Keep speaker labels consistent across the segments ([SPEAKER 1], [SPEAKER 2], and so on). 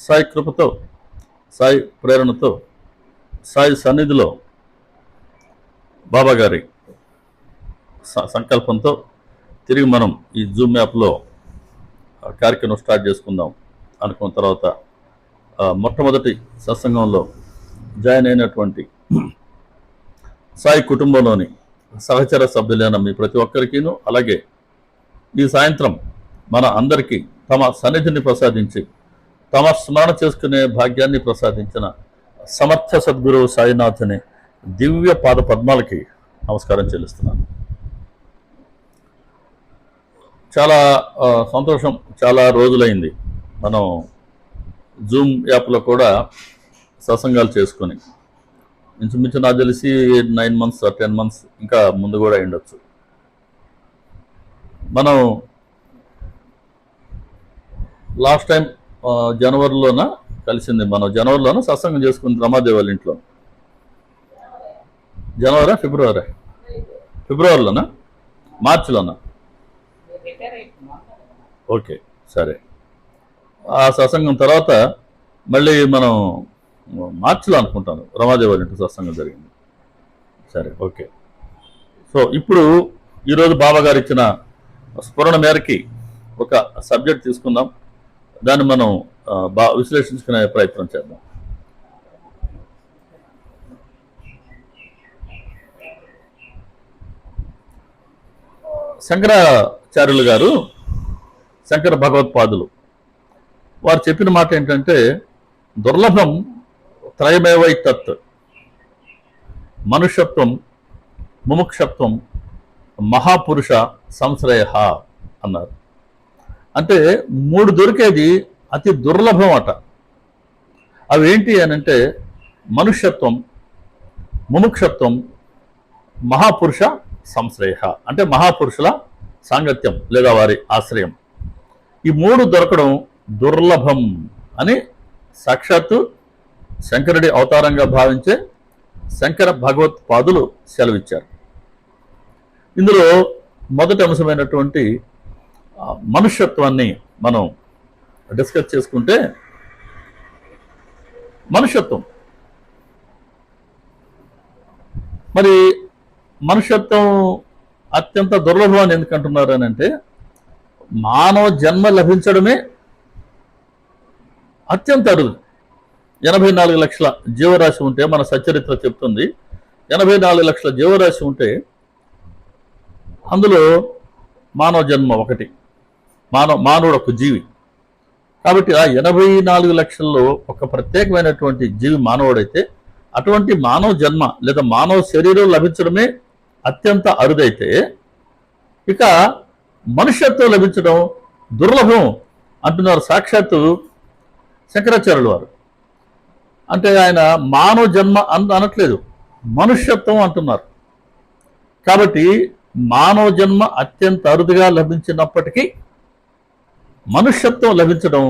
[SPEAKER 1] సాయి కృపతో, సాయి ప్రేరణతో, సాయి సన్నిధిలో బాబా గారి సంకల్పంతో తిరిగి మనం ఈ జూమ్ యాప్లో కార్యక్రమం స్టార్ట్ చేసుకుందాం అనుకున్న తర్వాత మొట్టమొదటి సత్సంగంలో జాయిన్ అయినటువంటి సాయి కుటుంబంలోని సహచర సభ్యులైన మీ ప్రతి ఒక్కరికిను, అలాగే ఈ సాయంత్రం మన అందరికీ తమ సన్నిధిని ప్రసాదించి తమ స్మరణ చేసుకునే భాగ్యాన్ని ప్రసాదించిన సమర్థ సద్గురువు సాయినాథుని దివ్య పాద పద్మాలకి నమస్కారం చెల్లిస్తున్నాను. చాలా సంతోషం. చాలా రోజులైంది మనం జూమ్ యాప్లో కూడా సత్సంగాలు చేసుకొని, ఇంచుమించు నాకు తెలిసి 9 months 10 months ఇంకా ముందు కూడా ఉండొచ్చు. మనం లాస్ట్ టైం జనవరిలోన కలిసింది. మనం జనవరిలోన సత్సంగం చేసుకుంది రమాదేవి వాళ్ళ ఇంట్లో. జనవరి ఫిబ్రవరిలోనా మార్చిలోనా? ఓకే, సరే. ఆ సత్సంగం తర్వాత మళ్ళీ మనం మార్చిలో అనుకుంటాను రమాదేవి వాళ్ళ ఇంట్లో సత్సంగం జరిగింది. సరే, ఓకే. సో ఇప్పుడు ఈరోజు బాబా గారు ఇచ్చిన స్ఫురణ మేరకి ఒక సబ్జెక్ట్ తీసుకుందాం. దాన్ని మనం విశ్లేషించుకునే ప్రయత్నం చేద్దాం. శంకరాచార్యులు గారు, శంకర భగవత్పాదులు వారు చెప్పిన మాట ఏంటంటే, దుర్లభం త్రయమేవై తత్, మనుష్యత్వం, ముముక్షత్వం, మహాపురుష సంశ్రయ అన్నారు. అంటే 3 దొరికేది అతి దుర్లభం అట. అవి ఏంటి అని అంటే మనుష్యత్వం, ముముక్షత్వం, మహాపురుష సంశ్రయ, అంటే మహాపురుషుల సాంగత్యం లేదా వారి ఆశ్రయం. ఈ 3 దొరకడం దుర్లభం అని సాక్షాత్తు శంకరుడి అవతారంగా భావించే శంకర భగవత్పాదులు సెలవిచ్చారు. ఇందులో మొదటి అంశమైనటువంటి మనుష్యత్వాన్ని మనం డిస్కస్ చేసుకుంటే, మనుష్యత్వం మరి మనుష్యత్వం అత్యంత దుర్లభం అని ఎందుకంటున్నారు అని అంటే, మానవ జన్మ లభించడమే అత్యంత అరుదు. 84 లక్షల జీవరాశి ఉంటే, మన సచరిత్ర చెప్తుంది 84 లక్షల జీవరాశి ఉంటే అందులో మానవ జన్మ ఒకటి, మానవుడు ఒక జీవి. కాబట్టి ఆ 84 లక్షల్లో ఒక ప్రత్యేకమైనటువంటి జీవి మానవుడైతే, అటువంటి మానవ జన్మ లేదా మానవ శరీరం లభించడమే అత్యంత అరుదైతే, ఇక మనుష్యత్వం లభించడం దుర్లభం అంటున్నారు సాక్షాత్తు శంకరాచార్యులు వారు. అంటే ఆయన మానవ జన్మ అనట్లేదు, మనుష్యత్వం అంటున్నారు. కాబట్టి మానవ జన్మ అత్యంత అరుదుగా లభించినప్పటికీ మనుష్యత్వం లభించడం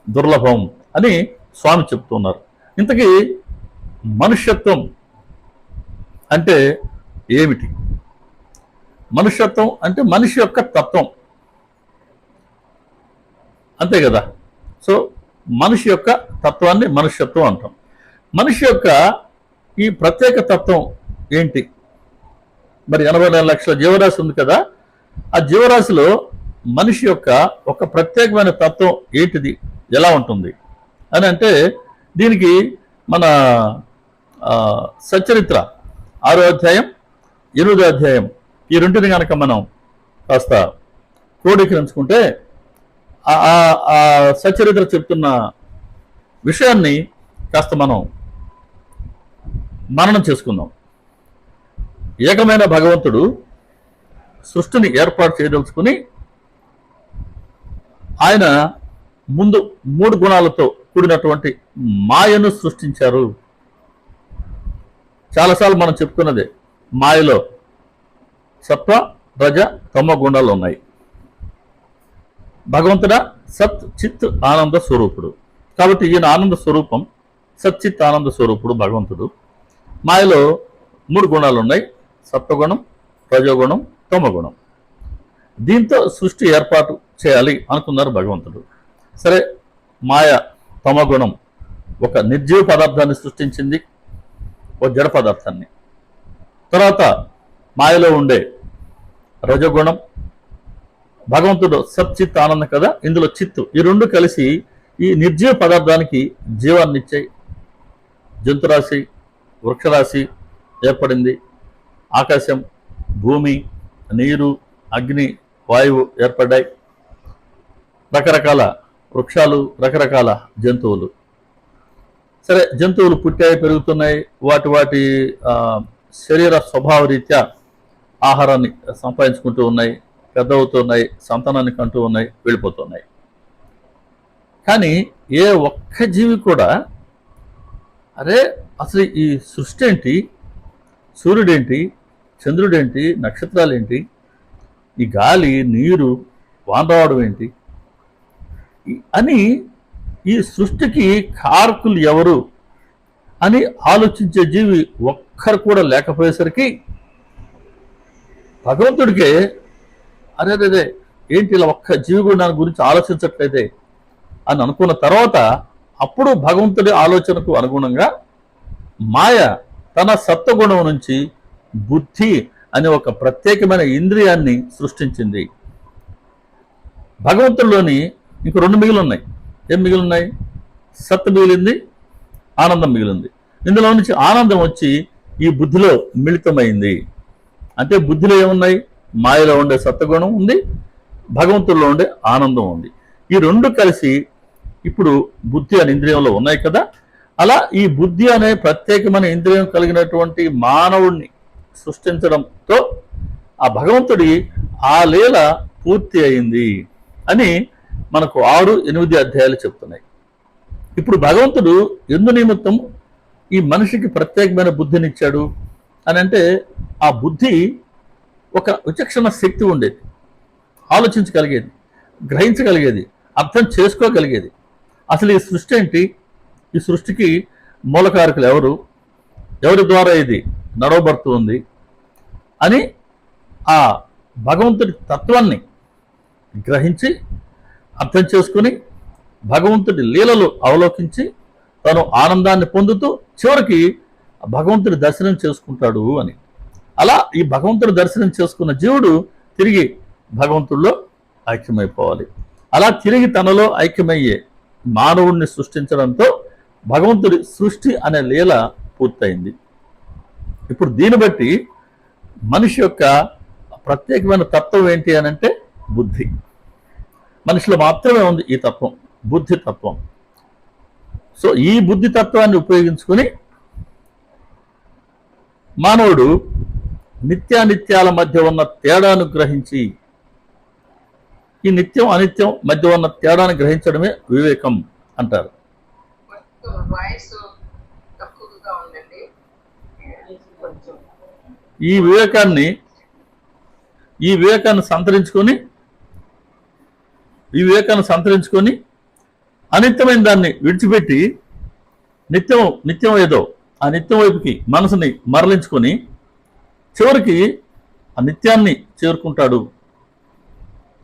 [SPEAKER 1] దుర్లభం అని స్వామి చెప్తున్నారు. ఇంతకీ మనుష్యత్వం అంటే ఏమిటి? మనుష్యత్వం అంటే మనిషి యొక్క తత్వం, అంతే కదా. సో మనిషి యొక్క తత్వాన్ని మనుష్యత్వం అంటాం. మనిషి యొక్క ఈ ప్రత్యేక తత్వం ఏంటి? మరి 84 లక్షల జీవరాశి ఉంది కదా, ఆ జీవరాశిలో మనిషి యొక్క ఒక ప్రత్యేకమైన తత్వం ఏంటిది, ఎలా ఉంటుంది అని అంటే, దీనికి మన సచ్చరిత్ర 6వ అధ్యాయం 8వ అధ్యాయం ఈ రెంటిని కనుక మనం కాస్త క్రోడీకరించుకుంటే, ఆ సచ్చరిత్ర చెప్తున్న విషయాన్ని కాస్త మనం మననం చేసుకుందాం. ఏకమైన భగవంతుడు సృష్టిని ఏర్పాటు చేయదలుచుకుని ఆయన ముందు 3 గుణాలతో కూడినటువంటి మాయను సృష్టించారు. చాలాసార్లు మనం చెప్పుకున్నదే, మాయలో సత్వ, రజ, తమ గుణాలు ఉన్నాయి. భగవంతుడ సత్ చిత్ ఆనంద స్వరూపుడు. కాబట్టి ఈయన ఆనంద స్వరూపం, సచ్చిత్ ఆనంద స్వరూపుడు భగవంతుడు. మాయలో 3 గుణాలు ఉన్నాయి, సత్వగుణం, రజోగుణం, తమగుణం. దీంతో సృష్టి ఏర్పాటు చేయాలి అనుకున్నారు భగవంతుడు. సరే, మాయ తమగుణం ఒక నిర్జీవ పదార్థాన్ని సృష్టించింది, ఒక జడ పదార్థాన్ని. తర్వాత మాయలో ఉండే రజగుణం, భగవంతుడు సచ్చిత్ ఆనందం కదా, ఇందులో చిత్తు, ఈ రెండు కలిసి ఈ నిర్జీవ పదార్థానికి జీవాన్ని ఇచ్చాయి. జంతురాశి, వృక్షరాశి ఏర్పడింది. ఆకాశం, భూమి, నీరు, అగ్ని, వాయువు ఏర్పడ్డాయి. రకరకాల వృక్షాలు, రకరకాల జంతువులు. సరే, జంతువులు పుట్టాయి, పెరుగుతున్నాయి, వాటి శరీర స్వభావ రీత్యా ఆహారాన్ని సంపాదించుకుంటూ ఉన్నాయి, పెద్దవుతున్నాయి, సంతానాన్ని కంటూ ఉన్నాయి, వెళ్ళిపోతున్నాయి. కానీ ఏ ఒక్క జీవి కూడా అరే అసలు ఈ సృష్టి ఏంటి, సూర్యుడేంటి, చంద్రుడేంటి, నక్షత్రాలేంటి, ఈ గాలి, నీరు, వాన రావడం ఏంటి అని, ఈ సృష్టికి కారకులు ఎవరు అని ఆలోచించే జీవి ఒక్కరు కూడా లేకపోయేసరికి భగవంతుడికే అరే ఏంటి ఇలా ఒక్క జీవి కూడా దాని గురించి ఆలోచించట్లేదే అని అనుకున్న తర్వాత అప్పుడు భగవంతుడి ఆలోచనకు అనుగుణంగా మాయ తన సత్వగుణం నుంచి బుద్ధి అనే ఒక ప్రత్యేకమైన ఇంద్రియాన్ని సృష్టించింది. భగవంతుడిలోని ఇంక రెండు మిగిలి ఉన్నాయి. ఏం మిగిలి ఉన్నాయి? సత్ మిగిలింది, ఆనందం మిగిలింది. ఇందులో నుంచి ఆనందం వచ్చి ఈ బుద్ధిలో మిళితమైంది. అంటే బుద్ధిలో ఏమున్నాయి? మాయలో ఉండే సత్వగుణం ఉంది, భగవంతుల్లో ఉండే ఆనందం ఉంది. ఈ రెండు కలిసి ఇప్పుడు బుద్ధి అనే ఇంద్రియంలో ఉన్నాయి కదా. అలా ఈ బుద్ధి అనే ప్రత్యేకమైన ఇంద్రియం కలిగినటువంటి మానవుడిని సృష్టించడంతో ఆ భగవంతుడి ఆ లీల పూర్తి అయింది అని మనకు 6, 8 అధ్యాయాలు చెప్తున్నాయి. ఇప్పుడు భగవంతుడు ఎందు నిమిత్తం ఈ మనిషికి ప్రత్యేకమైన బుద్ధినిచ్చాడు అని అంటే, ఆ బుద్ధి ఒక విచక్షణ శక్తి ఉండేది, ఆలోచించగలిగేది, గ్రహించగలిగేది, అర్థం చేసుకోగలిగేది. అసలు ఈ సృష్టి ఏంటి, ఈ సృష్టికి మూలకారకులు ఎవరు, ఎవరి ద్వారా ఇది నడవబడుతుంది అని ఆ భగవంతుడి తత్వాన్ని గ్రహించి అర్థం చేసుకుని భగవంతుడి లీలలు అవలోకించి తను ఆనందాన్ని పొందుతూ చివరికి భగవంతుడి దర్శనం చేసుకుంటాడు అని. అలా ఈ భగవంతుడి దర్శనం చేసుకున్న జీవుడు తిరిగి భగవంతుడిలో ఐక్యమైపోవాలి. అలా తిరిగి తనలో ఐక్యమయ్యే మానవుడిని సృష్టించడంతో భగవంతుడి సృష్టి అనే లీల పూర్తయింది. ఇప్పుడు దీన్ని బట్టి మనిషి యొక్క ప్రత్యేకమైన తత్వం ఏంటి అని అంటే బుద్ధి. మనిషిలో మాత్రమే ఉంది ఈ తత్వం, బుద్ధి తత్వం. సో ఈ బుద్ధి తత్వాన్ని ఉపయోగించుకుని మానవుడు నిత్యానిత్యాల మధ్య ఉన్న తేడాను గ్రహించి, ఈ నిత్యం అనిత్యం మధ్య ఉన్న తేడాను గ్రహించడమే వివేకం అంటారు. ఈ వివేకాన్ని సంతరించుకొని అనిత్యమైన దాన్ని విడిచిపెట్టి నిత్యం ఏదో ఆ నిత్యం వైపుకి మనసుని మరలించుకొని చివరికి ఆ నిత్యాన్ని చేరుకుంటాడు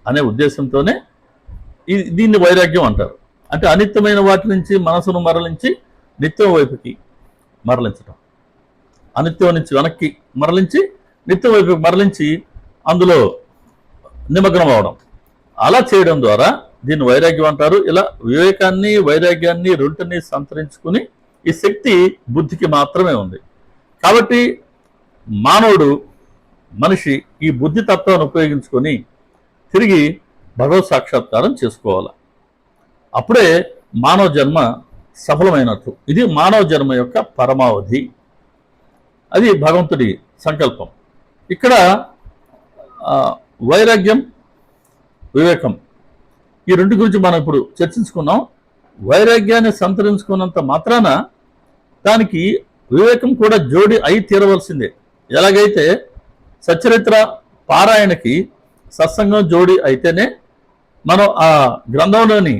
[SPEAKER 1] అనే ఉద్దేశంతోనే దీన్ని వైరాగ్యం అంటారు. అంటే అనిత్యమైన వాటి నుంచి మనసును మరలించి నిత్యం వైపుకి మరలించటం, అనిత్యం నుంచి వెనక్కి మరలించి నిత్యం వైపుకి మరలించి అందులో నిమగ్నం అవడం, అలా చేయడం ద్వారా దీన్ని వైరాగ్యం అంటారు. ఇలా వివేకాన్ని వైరాగ్యాన్ని రెంటిని సంతరించుకుని ఈ శక్తి బుద్ధికి మాత్రమే ఉంది. కాబట్టి మనిషి ఈ బుద్ధి తత్వాన్ని ఉపయోగించుకొని తిరిగి భగవత్ సాక్షాత్కారం చేసుకోవాలి. అప్పుడే మానవ జన్మ సఫలమైనట్లు. ఇది మానవ జన్మ యొక్క పరమావధి. అది భగవంతుడి సంకల్పం. ఇక్కడ వైరాగ్యం, వివేకం ఈ రెండు గురించి మనం ఇప్పుడు చర్చించుకున్నాం. వైరాగ్యాన్ని సంతరించుకున్నంత మాత్రాన దానికి వివేకం కూడా జోడి అయి తీరవలసిందే. ఎలాగైతే సచ్చరిత్ర పారాయణకి సత్సంగం జోడి అయితేనే మనం ఆ గ్రంథంలోని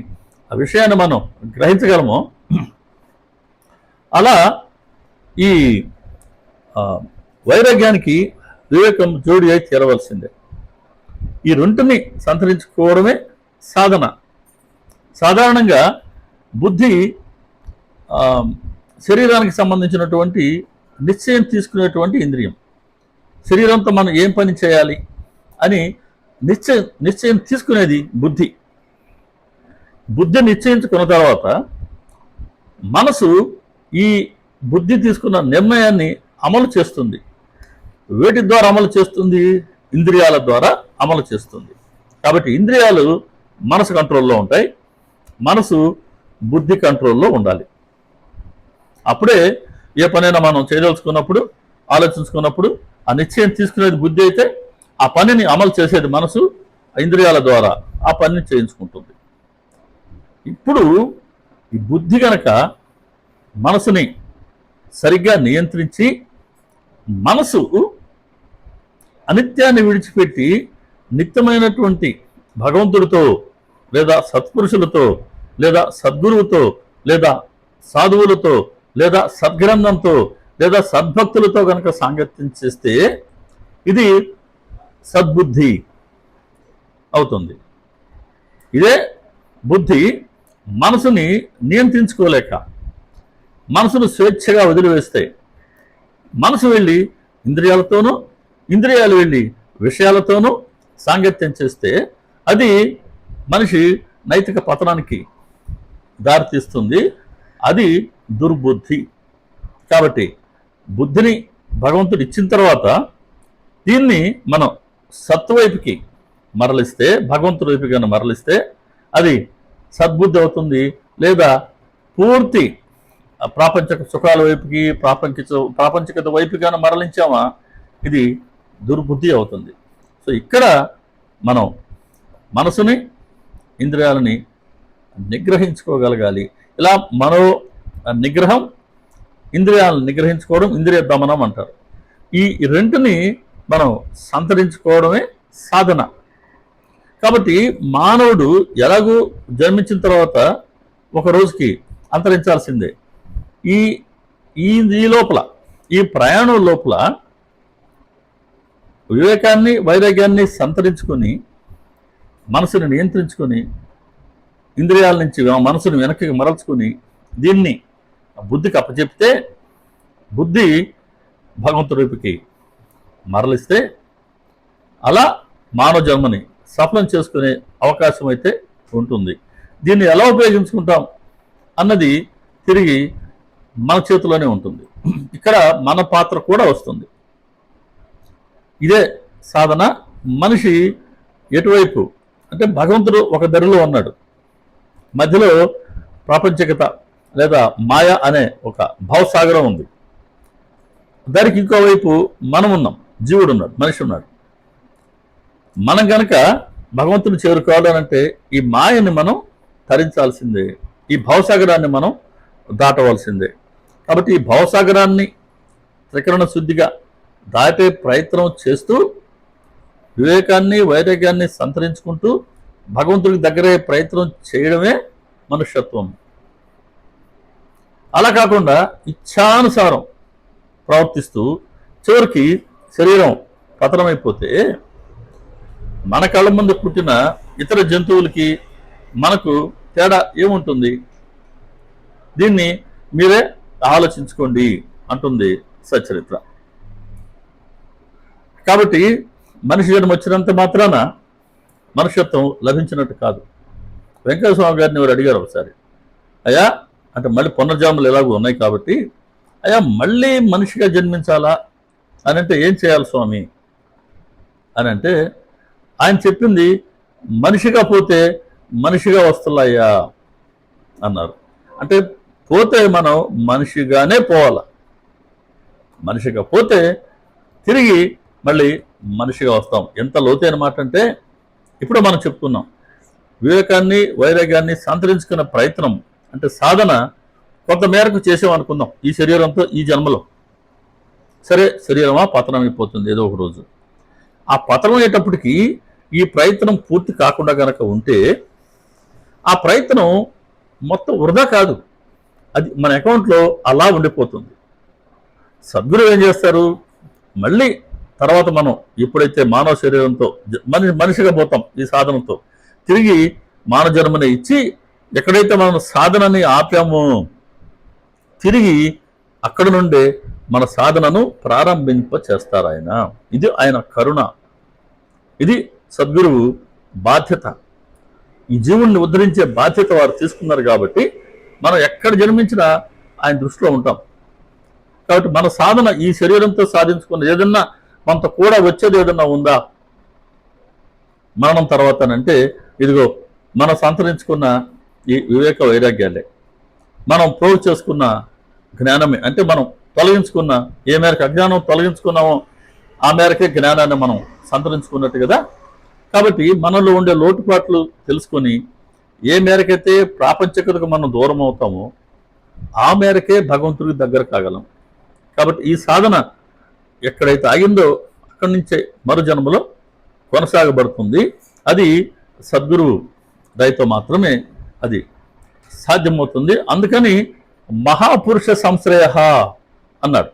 [SPEAKER 1] ఆ విషయాన్ని మనం గ్రహించగలము, అలా ఈ వైరాగ్యానికి వివేకం జోడి అయి తీరవలసిందే. ఈ రెంటిని సంతరించుకోవడమే సాధన. సాధారణంగా బుద్ధి ఆ, శరీరానికి సంబంధించినటువంటి నిశ్చయం తీసుకునేటువంటి ఇంద్రియం. శరీరంతో మనం ఏం పని చేయాలి అని నిశ్చయం తీసుకునేది బుద్ధి. బుద్ధి నిశ్చయించుకున్న తర్వాత మనసు ఈ బుద్ధి తీసుకున్న నిర్ణయాన్ని అమలు చేస్తుంది. వేటి ద్వారా అమలు చేస్తుంది? ఇంద్రియాల ద్వారా అమలు చేస్తుంది. కాబట్టి ఇంద్రియాలు మనసు కంట్రోల్లో ఉంటాయి, మనసు బుద్ధి కంట్రోల్లో ఉండాలి. అప్పుడే ఏ పనైనా మనం చేయదలుచుకున్నప్పుడు, ఆలోచించుకున్నప్పుడు ఆ నిశ్చయం తీసుకునేది బుద్ధి అయితే ఆ పనిని అమలు చేసేది మనసు ఇంద్రియాల ద్వారా ఆ పనిని చేయించుకుంటుంది. ఇప్పుడు ఈ బుద్ధి గనక మనసుని సరిగ్గా నియంత్రించి మనసు అనిత్యాన్ని విడిచిపెట్టి నిత్యమైనటువంటి భగవంతుడితో లేదా సత్పురుషులతో లేదా సద్గురువుతో లేదా సాధువులతో లేదా సద్గ్రంథంతో లేదా సద్భక్తులతో కనుక సాంగత్యం చేస్తే ఇది సద్బుద్ధి అవుతుంది. ఇదే బుద్ధి మనసుని నియంత్రించుకోలేక మనసును స్వేచ్ఛగా వదిలివేస్తే మనసు వెళ్ళి ఇంద్రియాలతోనూ, ఇంద్రియాలు వెళ్ళి విషయాలతోనూ సాంగత్యం చేస్తే అది మనిషి నైతిక పతనానికి దారితీస్తుంది. అది దుర్బుద్ధి. కాబట్టి బుద్ధిని భగవంతుడు ఇచ్చిన తర్వాత దీన్ని మనం సత్వైపుకి మరలిస్తే, భగవంతుడి వైపుగా మరలిస్తే అది సద్బుద్ధి అవుతుంది. లేదా పూర్తి ప్రాపంచిక సుఖాల వైపుకి, ప్రాపంచికత వైపుగా మరలించామా ఇది దుర్బుద్ధి అవుతుంది. సో ఇక్కడ మనం మనసుని, ఇంద్రియాలని నిగ్రహించుకోగలగాలి. ఇలా మనో నిగ్రహం, ఇంద్రియాలను నిగ్రహించుకోవడం ఇంద్రియ దమనం అంటారు. ఈ రెండుని మనం సంతరించుకోవడమే సాధన. కాబట్టి మానవుడు ఎలాగూ జన్మించిన తర్వాత ఒక రోజుకి అంతరించాల్సిందే. ఈ ఈ లోపల, ఈ ప్రయాణం లోపల వివేకాన్ని, వైరాగ్యాన్ని సంతరించుకొని మనసుని నియంత్రించుకొని ఇంద్రియాల నుంచి మనసుని వెనక్కి మరల్చుకొని దీన్ని బుద్ధికి అప్పచెప్తే బుద్ధి భగవంతుడి వైపుకి మరలిస్తే అలా మానవ జన్మని సఫలం చేసుకునే అవకాశం అయితే ఉంటుంది. దీన్ని ఎలా ఉపయోగించుకుంటాం అన్నది తిరిగి మన చేతిలోనే ఉంటుంది. ఇక్కడ మన పాత్ర కూడా వస్తుంది. ఇదే సాధన. మనిషి ఎటువైపు అంటే భగవంతుడు ఒక దరిలో ఉన్నాడు, మధ్యలో ప్రాపంచికత లేదా మాయ అనే ఒక భావసాగరం ఉంది. దానికి ఇంకోవైపు మనం ఉన్నాం, జీవుడు ఉన్నాడు, మనిషి ఉన్నాడు. మనం కనుక భగవంతుని చేరుకోవాలనంటే ఈ మాయని మనం తరించాల్సిందే, ఈ భావసాగరాన్ని మనం దాటవలసిందే. కాబట్టి ఈ భావసాగరాన్ని త్రికరణ శుద్ధిగా దాటే ప్రయత్నం చేస్తూ వివేకాన్ని, వైరాగ్యాన్ని సంతరించుకుంటూ భగవంతుడికి దగ్గరే ప్రయత్నం చేయడమే మనుష్యత్వం. అలా కాకుండా ఇచ్ఛానుసారం ప్రవర్తిస్తూ చివరికి శరీరం పతనమైపోతే మన కళ్ళ ముందు పుట్టిన ఇతర జంతువులకి మనకు తేడా ఏముంటుంది? దీన్ని మీరే ఆలోచించుకోండి అంటుంది సచరిత్ర. కాబట్టి మనిషి జన్మ వచ్చినంత మాత్రాన మనుష్యత్వం లభించినట్టు కాదు. వెంకట స్వామి గారిని ఎవరు అడిగారు ఒకసారి, అయ్యా అంటే మళ్ళీ పునర్జన్మలు ఎలాగో ఉన్నాయి కాబట్టి అయ్యా మళ్ళీ మనిషిగా జన్మించాలా అని అంటే ఏం చేయాలి స్వామి అని అంటే ఆయన చెప్పింది మనిషిగా పోతే మనిషిగా వస్తున్నాయ్యా అన్నారు. అంటే పోతే మనం మనిషిగానే పోవాలి, మనిషిగా పోతే తిరిగి మళ్ళీ మనిషిగా వస్తాం. ఎంత లోతైన మాట అంటే ఇప్పుడు మనం చెప్పుకున్నాం, వివేకాన్ని, వైరాగ్యాన్ని సంతరించుకునే ప్రయత్నం అంటే సాధన కొంత మేరకు చేసామనుకుందాం ఈ శరీరంతో, ఈ జన్మలో. సరే శరీరమా పతనం అయిపోతుంది ఏదో ఒక రోజు. ఆ పతనం అయ్యేటప్పటికీ ఈ ప్రయత్నం పూర్తి కాకుండా కనుక ఉంటే ఆ ప్రయత్నం మొత్తం వృధా కాదు, అది మన అకౌంట్లో అలా ఉండిపోతుంది. సద్గురువు ఏం చేస్తారు, మళ్ళీ తర్వాత మనం ఎప్పుడైతే మానవ శరీరంతో మనిషిగా పోతాం ఈ సాధనతో, తిరిగి మానవ జన్మని ఇచ్చి ఎక్కడైతే మనం సాధనని ఆపామో తిరిగి అక్కడ నుండే మన సాధనను ప్రారంభింప చేస్తారు ఆయన. ఇది ఆయన కరుణ, ఇది సద్గురువు బాధ్యత. ఈ జీవుణ్ణి ఉద్ధరించే బాధ్యత వారు తీసుకున్నారు కాబట్టి మనం ఎక్కడ జన్మించినా ఆయన దృష్టిలో ఉంటాం. కాబట్టి మన సాధన ఈ శరీరంతో సాధించుకున్న ఏదన్నా మనతో కూడా వచ్చేది ఏదన్నా ఉందా మరణం తర్వాతనంటే ఇదిగో మనం సంతరించుకున్న ఈ వివేక వైరాగ్యాలే, మనం ప్రోవ్ చేసుకున్న జ్ఞానమే. అంటే మనం తొలగించుకున్న ఏ మేరకు అజ్ఞానం తొలగించుకున్నామో ఆ మేరకే జ్ఞానాన్ని మనం సంతరించుకున్నట్టు కదా. కాబట్టి మనలో ఉండే లోటుపాట్లు తెలుసుకొని ఏ మేరకైతే ప్రాపంచికతకు మనం దూరం అవుతామో ఆ మేరకే భగవంతుడికి దగ్గర కాగలం. కాబట్టి ఈ సాధన ఎక్కడైతే ఆగిందో అక్కడి నుంచే మరు జన్మలో కొనసాగబడుతుంది. అది సద్గురువు దయతో మాత్రమే అది సాధ్యమవుతుంది. అందుకని మహాపురుష సంశ్రయ అన్నాడు.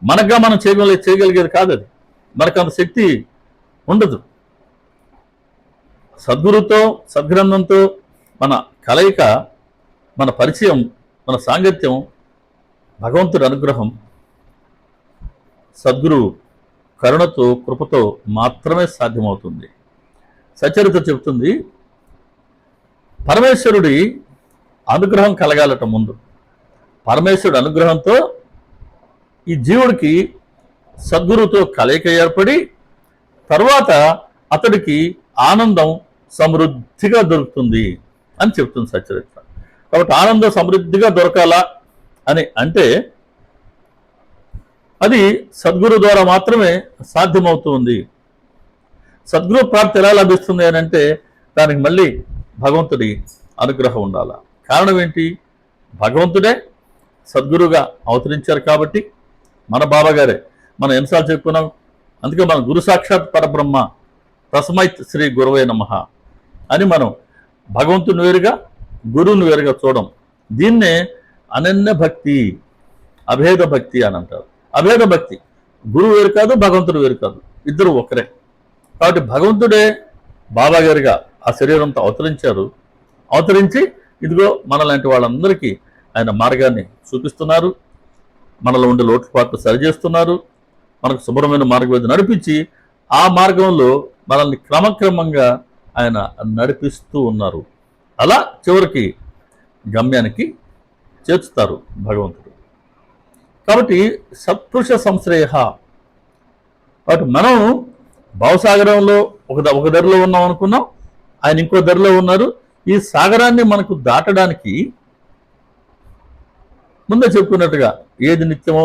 [SPEAKER 1] మనగా మనం చేయగలిగేది కాదు అది, మనకు అంత శక్తి ఉండదు. సద్గురుతో సద్గ్రంథంతో మన కలయిక, మన పరిచయం, మన సాంగత్యం, భగవంతుడి అనుగ్రహం, సద్గురువు కరుణతో కృపతో మాత్రమే సాధ్యమవుతుంది. సచరిత చెబుతుంది, పరమేశ్వరుడి అనుగ్రహం కలగాలట ముందు. పరమేశ్వరుడి అనుగ్రహంతో ఈ జీవుడికి సద్గురువుతో కలయిక ఏర్పడి తర్వాత అతడికి ఆనందం సమృద్ధిగా దొరుకుతుంది అని చెప్తుంది సచరిత్ర. కాబట్టి ఆనందం సమృద్ధిగా దొరకాలా అని అంటే అది సద్గురు ద్వారా మాత్రమే సాధ్యమవుతుంది. సద్గురు ప్రాప్తి ఎలా లభిస్తుంది అని అంటే దానికి మళ్ళీ భగవంతుడి అనుగ్రహం ఉండాల. కారణం ఏంటి? భగవంతుడే సద్గురుగా అవతరించారు కాబట్టి. మన బాబాగారే మనం ఎన్నిసార్లు చెప్పుకున్నాం. అందుకే మనం గురు సాక్షాత్ పరబ్రహ్మ తస్మై శ్రీ గురవే నమః అని మనం భగవంతుని వేరుగా గురువుని వేరుగా చూడం. దీన్నే అనన్య భక్తి, అభేద భక్తి అని అంటారు. అభేద భక్తి, గురువు వేరు కాదు, భగవంతుడు వేరు కాదు, ఇద్దరు ఒకరే. కాబట్టి భగవంతుడే బాబాగారిగా ఆ శరీరంతో అవతరించారు. అవతరించి ఇదిగో మనలాంటి వాళ్ళందరికీ ఆయన మార్గాన్ని చూపిస్తున్నారు, మనలో ఉండే లోటుపాట్లు సరిచేస్తున్నారు, మనకు శుభ్రమైన మార్గం మీద నడిపించి ఆ మార్గంలో మనల్ని క్రమక్రమంగా ఆయన నడిపిస్తూ ఉన్నారు. అలా చివరికి గమ్యానికి చేర్చుతారు భగవంతుడు. కాబట్టి సత్పురుష సంశ్రయ. కాబట్టి మనం భవసాగరంలో ఒక దరిలో ఉన్నాం అనుకున్నాం, ఆయన ఇంకో దరిలో ఉన్నారు. ఈ సాగరాన్ని మనకు దాటడానికి ముందే చెప్పుకున్నట్టుగా ఏది నిత్యమో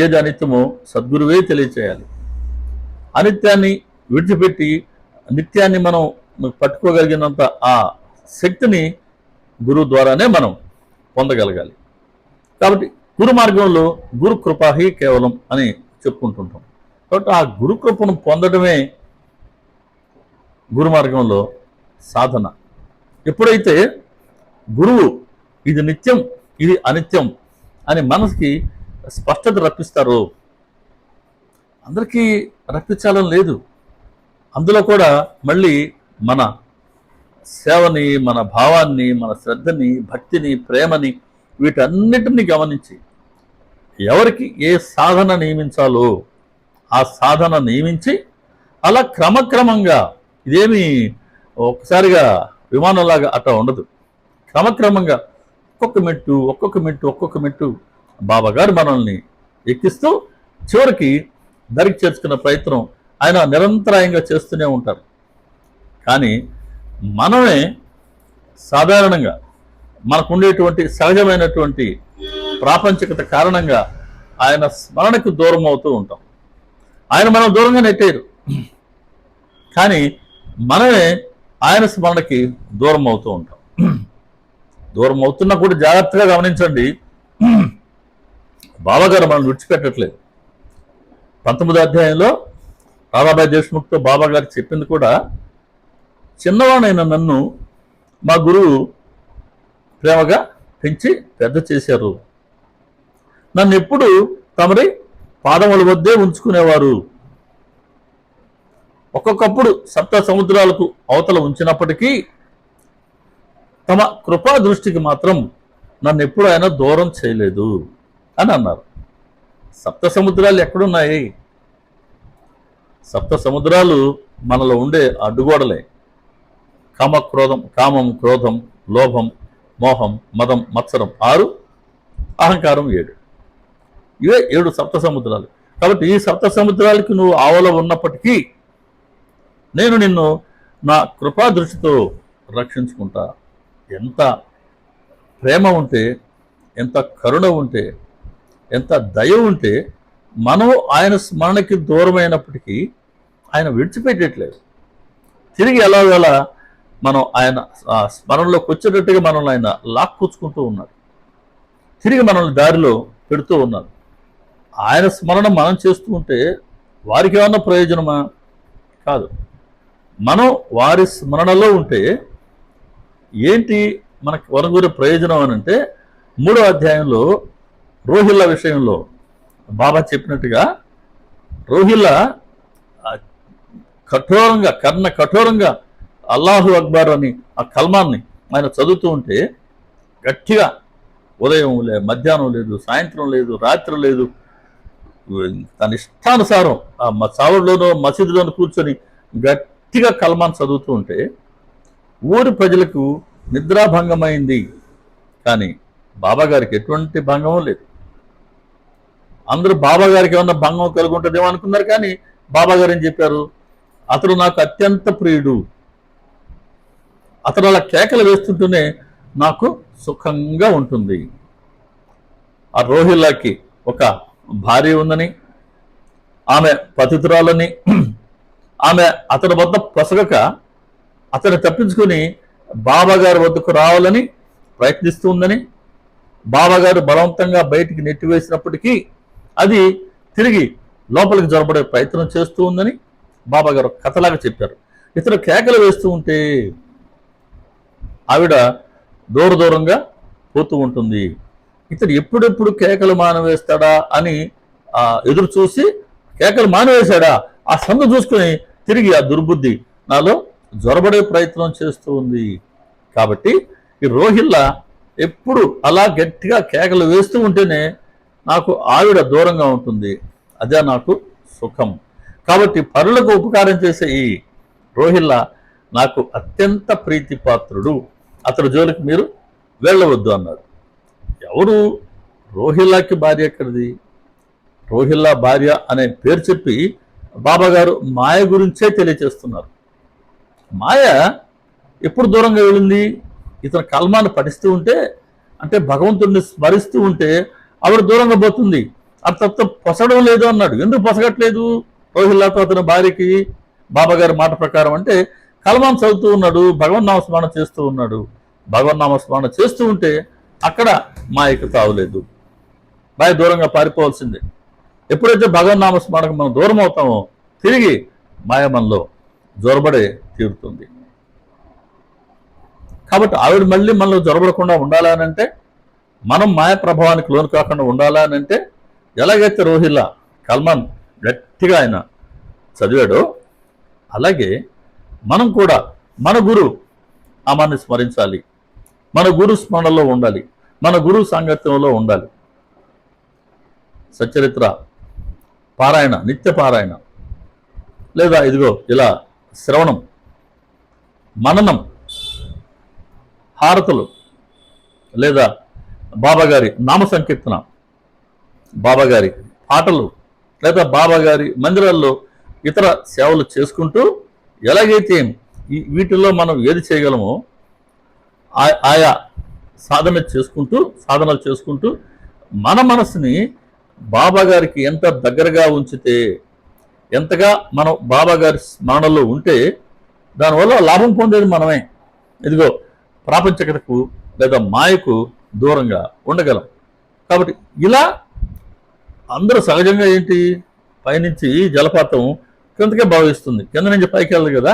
[SPEAKER 1] ఏది అనిత్యమో సద్గురువే తెలియచేయాలి. అనిత్యాన్ని విడిచిపెట్టి నిత్యాన్ని మనం పట్టుకోగలిగినంత ఆ శక్తిని గురువు ద్వారానే మనం పొందగలగాలి. కాబట్టి గురు మార్గంలో గురు కృపాహి కేవలం అని చెప్పుకుంటుంటాం. కాబట్టి ఆ గురు కృపను పొందడమే గురు మార్గంలో సాధన. ఎప్పుడైతే గురువు ఇది నిత్యం ఇది అనిత్యం అని మనసుకి స్పష్టత రప్పిస్తారో, అందరికీ రప్పించాలని లేదు, అందులో కూడా మళ్ళీ మన సేవని, మన భావాన్ని, మన శ్రద్ధని, భక్తిని, ప్రేమని వీటన్నిటిని గమనించి ఎవరికి ఏ సాధన నియమించాలో ఆ సాధన నియమించి అలా క్రమక్రమంగా, ఇదేమి ఒక్కసారిగా విమానంలాగా అట్లా ఉండదు, క్రమక్రమంగా ఒక్కొక్క మెట్టు బాబాగారు మనల్ని ఎక్కిస్తూ చివరికి దరికి చేర్చుకున్న ప్రయత్నం ఆయన నిరంతరాయంగా చేస్తూనే ఉంటారు. కానీ మనమే సాధారణంగా మనకుండేటువంటి సహజమైనటువంటి ప్రాపంచికత కారణంగా ఆయన స్మరణకు దూరం అవుతూ ఉంటాం. ఆయన మనం దూరంగా నెట్టారు, కానీ మనమే ఆయన స్మరణకి దూరం అవుతూ ఉంటాం. దూరం అవుతున్నా కూడా జాగ్రత్తగా గమనించండి, బాబాగారు మనం విడిచిపెట్టట్లేదు. 19వ అధ్యాయంలో రాధాబాయి దేశ్ముఖ్తో బాబాగారు చెప్పింది కూడా, చిన్నవాడైన నన్ను మా గురువు ప్రేమగా పెంచి పెద్ద చేశారు, నన్ను ఎప్పుడు తమరి పాదముల వద్దే ఉంచుకునేవారు. ఒక్కొక్కప్పుడు సప్త సముద్రాలకు అవతల ఉంచినప్పటికీ తమ కృపా దృష్టికి మాత్రం నన్ను ఎప్పుడు ఆయన దూరం చేయలేదు అని అన్నారు. సప్త సముద్రాలు ఎక్కడున్నాయి? సప్త సముద్రాలు మనలో ఉండే అడ్డుగోడలే. కామం, క్రోధం, లోభం, మోహం, మదం, మత్సరం 6, అహంకారం 7. ఇవే 7 సప్త సముద్రాలు. కాబట్టి ఈ సప్త సముద్రాలకి నువ్వు ఆవల ఉన్నప్పటికీ నేను నిన్ను నా కృపా దృష్టితో రక్షించుకుంటా. ఎంత ప్రేమ ఉంటే, ఎంత కరుణ ఉంటే, ఎంత దయ ఉంటే మనం ఆయన స్మరణకి దూరమైనప్పటికీ ఆయన విడిచిపెట్టట్లేదు. తిరిగి ఎలాగోలా మనం ఆయన స్మరణలోకి వచ్చేటట్టుగా మనల్ని ఆయన లాక్కుచ్చుకుంటూ ఉన్నారు. తిరిగి మనల్ని దారిలో పెడుతూ ఉన్నారు. ఆయన స్మరణ మనం చేస్తూ ఉంటే వారికి ఏమన్నా ప్రయోజనమా? కాదు. మనం వారి స్మరణలో ఉంటే ఏంటి మనకు వనగూరే ప్రయోజనం అని అంటే 3వ అధ్యాయంలో రోహిల్ల విషయంలో బాబా చెప్పినట్టుగా రోహిల్ల కఠోరంగా అల్లాహు అక్బర్ అని ఆ కల్మాన్ని ఆయన చదువుతూ ఉంటే గట్టిగా ఉదయం లేదు, మధ్యాహ్నం లేదు, సాయంత్రం లేదు, రాత్రి లేదు, తన ఇష్టానుసారం ఆ చావుల్లోనో మసీదులోనూ కూర్చొని గట్టిగా కల్మాన్ చదువుతూ ఉంటే ఊరి ప్రజలకు నిద్రాభంగమైంది. కానీ బాబా గారికి ఎటువంటి భంగం లేదు. అందరూ బాబా గారికి ఏమన్నా భంగం కలిగి ఉంటుందేమో అనుకున్నారు. కానీ బాబా గారు ఏం చెప్పారు? అతడు నాకు అత్యంత ప్రియుడు. అతడు అలా కేకలు వేస్తుంటూనే నాకు సుఖంగా ఉంటుంది. ఆ రోహిల్లాకి ఒక భార్య ఉందని, ఆమె పతితురాలని, ఆమె అతని వద్ద పొసగక అతన్ని తప్పించుకొని బాబాగారి వద్దకు రావాలని ప్రయత్నిస్తూ ఉందని, బాబాగారు బలవంతంగా బయటికి నెట్టివేసినప్పటికీ అది తిరిగి లోపలికి జొరబడే ప్రయత్నం చేస్తూ ఉందని బాబాగారు కథలాగా చెప్పారు. ఇతను కేకలు వేస్తూ ఉంటే ఆవిడ దూరంగా పోతూ ఉంటుంది. ఇతడు ఎప్పుడెప్పుడు కేకలు మానవేస్తాడా అని ఎదురు చూసి కేకలు మానవేశాడా ఆ సందు చూసుకుని తిరిగి ఆ దుర్బుద్ధి నాలో జొరబడే ప్రయత్నం చేస్తూ ఉంది. కాబట్టి ఈ రోహిల్లా ఎప్పుడు అలా గట్టిగా కేకలు వేస్తూ ఉంటేనే నాకు ఆవిడ దూరంగా ఉంటుంది. అదే నాకు సుఖం. కాబట్టి పరులకు ఉపకారం చేసే ఈ రోహిల్లా నాకు అత్యంత ప్రీతిపాత్రుడు. అతడి జోలికి మీరు వెళ్ళవద్దు అన్నాడు. ఎవరు? రోహిల్లాకి భార్య ఎక్కడిది? రోహిల్లా భార్య అనే పేరు చెప్పి బాబాగారు మాయ గురించే తెలియచేస్తున్నారు. మాయ ఎప్పుడు దూరంగా వెళ్ళింది? ఇతను కల్మాన్ని పఠిస్తూ ఉంటే, అంటే భగవంతుడిని స్మరిస్తూ ఉంటే ఆవిడ దూరంగా పోతుంది. అతను పొసగడం లేదు అన్నాడు. ఎందుకు పొసగట్లేదు రోహిల్లాతో అతని భార్యకి? బాబాగారి మాట ప్రకారం అంటే కల్మాన్ చదువుతూ ఉన్నాడు, భగవన్నామస్మరణ చేస్తూ ఉన్నాడు. భగవన్నామస్మరణ చేస్తూ ఉంటే అక్కడ మాయకు తావులేదు. మాయ దూరంగా పారిపోవాల్సిందే. ఎప్పుడైతే భగవన్నామస్మరణకు మనం దూరం అవుతామో తిరిగి మాయ మనలో జొరబడే తీరుతుంది. కాబట్టి ఆవిడ మళ్ళీ మనలో జొరబడకుండా ఉండాలనంటే, మనం మాయ ప్రభావానికి లోను కాకుండా ఉండాలనంటే, ఎలాగైతే రోహిల్లా కల్మాన్ గట్టిగా ఆయన చదివాడో అలాగే మనం కూడా మన గురు అమాన్ని స్మరించాలి, మన గురు స్మరణలో ఉండాలి, మన గురు సాంగత్యంలో ఉండాలి. సచ్చరిత్ర పారాయణ, నిత్య పారాయణ, లేదా ఇదిగో ఇలా శ్రవణం, మననం, హారతులు, లేదా బాబాగారి నామ సంకీర్తన, బాబాగారి పాటలు, లేదా బాబాగారి మందిరాల్లో ఇతర సేవలు చేసుకుంటూ ఎలాగైతే వీటిల్లో మనం ఏది చేయగలమో ఆయా సాధనలు చేసుకుంటూ మన మనసుని బాబాగారికి ఎంత దగ్గరగా ఉంచితే, ఎంతగా మనం బాబాగారి స్మరణలో ఉంటే దానివల్ల లాభం పొందేది మనమే. ఇదిగో ప్రాపంచికతకు లేదా మాయకు దూరంగా ఉండగలం. కాబట్టి ఇలా అందరూ సహజంగా ఏంటి, పైనుంచి జలపాతం కిందకే భావిస్తుంది, కింద నుంచి పైకి వెళ్ళదు కదా,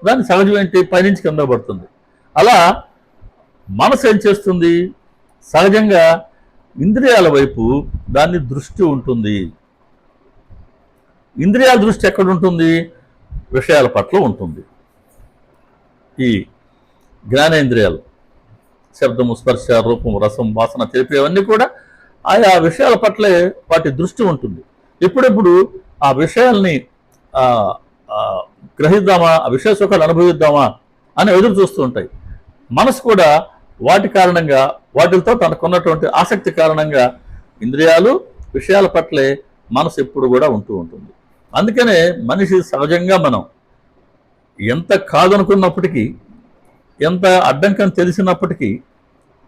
[SPEAKER 1] దాని సహజం ఏంటి, పైనుంచి కింద పడుతుంది. అలా మనసు ఏం చేస్తుంది, సహజంగా ఇంద్రియాల వైపు దాని దృష్టి ఉంటుంది. ఇంద్రియాల దృష్టి ఎక్కడ ఉంటుంది? విషయాల పట్ల ఉంటుంది. ఈ జ్ఞానేంద్రియాలు శబ్దము, స్పర్శ, రూపం, రసం, వాసన తెలిపేవన్నీ కూడా ఆయా విషయాల పట్లే వాటి దృష్టి ఉంటుంది. ఎప్పుడెప్పుడు ఆ విషయాల్ని ఆ ఆ, గ్రహిద్దామా, ఆ విషయ సుఖాలు అనుభవిద్దామా అని ఎదురు చూస్తూ ఉంటాయి. మనసు కూడా వాటి కారణంగా, వాటితో తనకున్నటువంటి ఆసక్తి కారణంగా ఇంద్రియాలు విషయాల పట్లే మనసు ఎప్పుడు కూడా ఉంటూ ఉంటుంది. అందుకనే మనిషి సహజంగా మనం ఎంత కాదనుకున్నప్పటికీ, ఎంత అడ్డంకం తెలిసినప్పటికీ,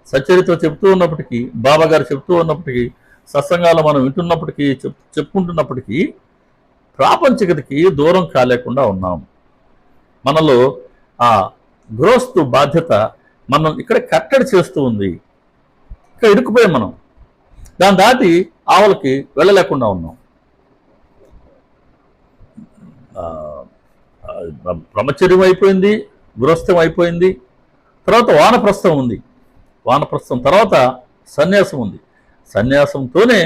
[SPEAKER 1] సచ్చరిత్ర చెప్తూ ఉన్నప్పటికీ, బాబా గారు చెప్తూ ఉన్నప్పటికీ, సత్సంగాలు మనం వింటున్నప్పటికీ, చెప్పుకుంటున్నప్పటికీ ప్రాపంచికతకి దూరం కాలేకుండా ఉన్నాం. మనలో ఆ గృహస్థు బాధ్యత మనం ఇక్కడ కట్టడి చేస్తూ ఉంది. ఇక్కడ ఇరుక్కుపోయాం మనం, దాన్ని దాటి ఆవులకి వెళ్ళలేకుండా ఉన్నాం. బ్రహ్మచర్యం అయిపోయింది, గృహస్థం అయిపోయింది, తర్వాత వానప్రస్థం ఉంది. వానప్రస్థం తర్వాత సన్యాసం ఉంది. సన్యాసంతోనే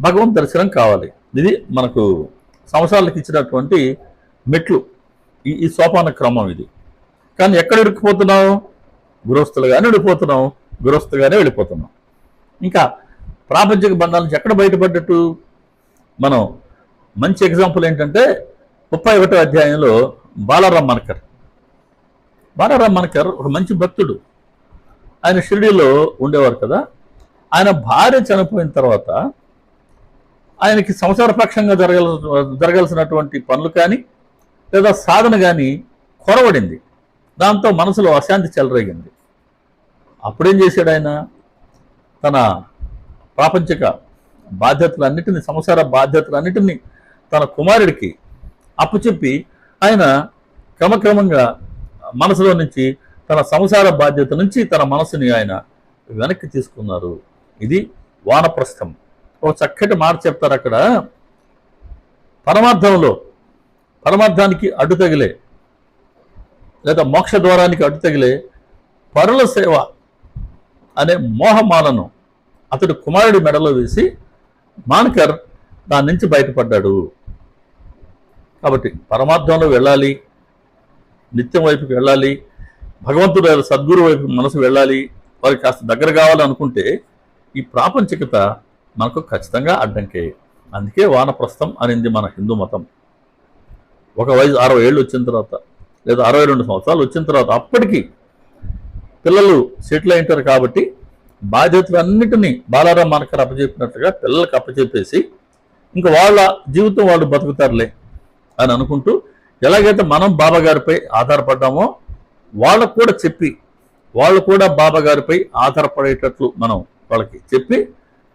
[SPEAKER 1] భగవంతు దర్శనం కావాలి. ఇది మనకు సంవత్సరాలకు ఇచ్చినటువంటి మెట్లు, ఈ సోపాన క్రమం ఇది. కానీ ఎక్కడ ఇరుక్కుపోతున్నాం? గృహస్థులుగానే వెళ్ళిపోతున్నాం, గృహస్థుగానే వెళ్ళిపోతున్నాం. ఇంకా ప్రాపంచిక బంధాల నుంచి ఎక్కడ బయటపడ్డట్టు? మనం మంచి ఎగ్జాంపుల్ ఏంటంటే 31వ అధ్యాయంలో బాలరామ్ మనకర్. బాలరామ్ మనకర్ ఒక మంచి భక్తుడు. ఆయన షిరిడీలో ఉండేవారు కదా. ఆయన భార్య చనిపోయిన తర్వాత ఆయనకి సంసారపక్షంగా జరగాల్సినటువంటి పనులు కానీ లేదా సాధన కానీ కొరవడింది. దాంతో మనసులో అశాంతి చెలరేగింది. అప్పుడేం చేశాడు ఆయన? తన ప్రాపంచిక బాధ్యతలన్నిటినీ, సంసార బాధ్యతలన్నిటినీ తన కుమారుడికి అప్పుచెప్పి ఆయన క్రమక్రమంగా మనసులో నుంచి, తన సంసార బాధ్యత నుంచి తన మనసుని ఆయన వెనక్కి తీసుకున్నారు. ఇది వానప్రస్థం. ఒక చక్కటి మాట చెప్తారు అక్కడ. పరమార్థానికి అడ్డు తగిలే లేదా మోక్ష ద్వారానికి అడ్డు తగిలే పరుల సేవ అనే మోహమాలను అతడు కుమారుడి మెడలో వేసి మాన్కర్ దాని నుంచి బయటపడ్డాడు. కాబట్టి పరమార్థంలో వెళ్ళాలి, నిత్యం వైపుకి వెళ్ళాలి, భగవంతుడు సద్గురు వైపు మనసు వెళ్ళాలి, వారికి కాస్త దగ్గర కావాలనుకుంటే ఈ ప్రాపంచికత మనకు ఖచ్చితంగా అడ్డంకే. అందుకే వానప్రస్థం అనింది మన హిందూ మతం. ఒక వయసు 60 ఏళ్ళు వచ్చిన తర్వాత లేదా 62 సంవత్సరాలు వచ్చిన తర్వాత అప్పటికి పిల్లలు సెటిల్ అయింటారు. కాబట్టి బాధ్యతలన్నిటినీ బాలారాం మనకర్ అప్పచెప్పినట్లుగా పిల్లలకు అప్పచెప్పేసి ఇంకా వాళ్ళ జీవితం వాళ్ళు బతుకుతారులే అని అనుకుంటూ, ఎలాగైతే మనం బాబా గారిపై ఆధారపడ్డామో వాళ్ళకు కూడా చెప్పి, వాళ్ళు కూడా బాబా గారిపై ఆధారపడేటట్లు మనం వాళ్ళకి చెప్పి,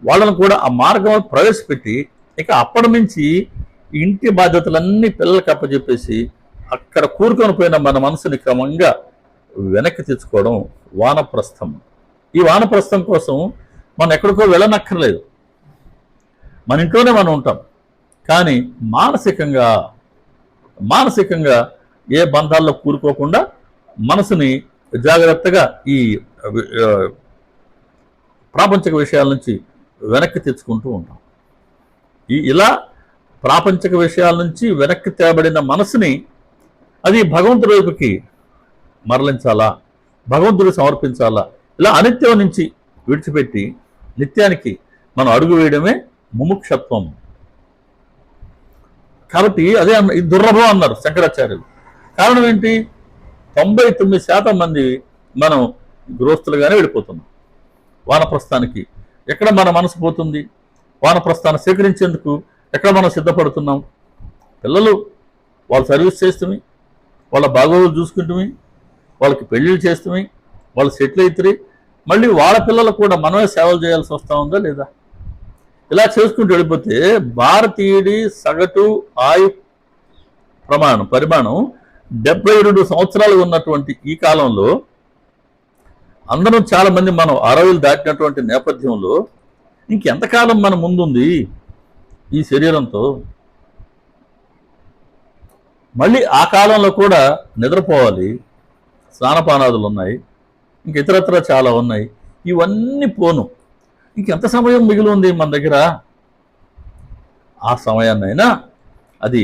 [SPEAKER 1] వాళ్ళను కూడా ఆ మార్గంలో ప్రవేశపెట్టి, ఇక అప్పటి నుంచి ఇంటి బాధ్యతలన్నీ పిల్లలకి అప్పచెప్పేసి అక్కడ కూరుకొని పోయిన మన మనసుని క్రమంగా వెనక్కి తెచ్చుకోవడం వానప్రస్థం. ఈ వానప్రస్థం కోసం మనం ఎక్కడికో వెళ్ళనక్కర్లేదు, మన ఇంట్లోనే మనం ఉంటాం. కానీ మానసికంగా ఏ బంధాల్లో కూరుకోకుండా మనసుని జాగ్రత్తగా ఈ ప్రాపంచిక విషయాల నుంచి వెనక్కి తెచ్చుకుంటూ ఉంటాం. ఇలా ప్రాపంచిక విషయాల నుంచి వెనక్కి తేబడిన మనసుని అది భగవంతుడి వైపుకి మరలించాలా, భగవంతుడికి సమర్పించాలా, ఇలా అనిత్యం నుంచి విడిచిపెట్టి నిత్యానికి మనం అడుగు వేయడమే ముముక్షత్వం. కాబట్టి అదే ఇది దుర్లభం అన్నారు శంకరాచార్యులు. కారణం ఏంటి? 99% మంది మనం గృహస్థులుగానే వెళ్ళిపోతున్నాం. వానప్రస్థానికి ఎక్కడ మన మనసు పోతుంది? వానప్రస్థాన్ని స్వీకరించేందుకు ఎక్కడ మనం సిద్ధపడుతున్నాం? పిల్లలు వాళ్ళు సర్వీస్ చేస్తుమి, వాళ్ళ బాగోగులు చూసుకుంటుమి, వాళ్ళకి పెళ్ళిళ్ళు చేస్తుమి, వాళ్ళు సెటిల్ అవుతారు, మళ్ళీ వాళ్ళ పిల్లలకు కూడా మనమే సేవలు చేయాల్సి వస్తూ ఉందా లేదా? ఇలా చేసుకుంటూ వెళ్ళిపోతే భారతీయుడి సగటు ఆయు పరిమాణం 72 సంవత్సరాలు ఉన్నటువంటి ఈ కాలంలో అందరం చాలా మంది మనం 60 దాటినటువంటి నేపథ్యంలో ఇంకెంతకాలం మన ముందుంది ఈ శరీరంతో? మళ్ళీ ఆ కాలంలో కూడా నిద్రపోవాలి, స్నానపానాదులు ఉన్నాయి, ఇంక ఇతరత్ర చాలా ఉన్నాయి. ఇవన్నీ పోను, ఇంకెంత సమయం మిగిలి ఉంది మన దగ్గర? ఆ సమయాన్నైనా అది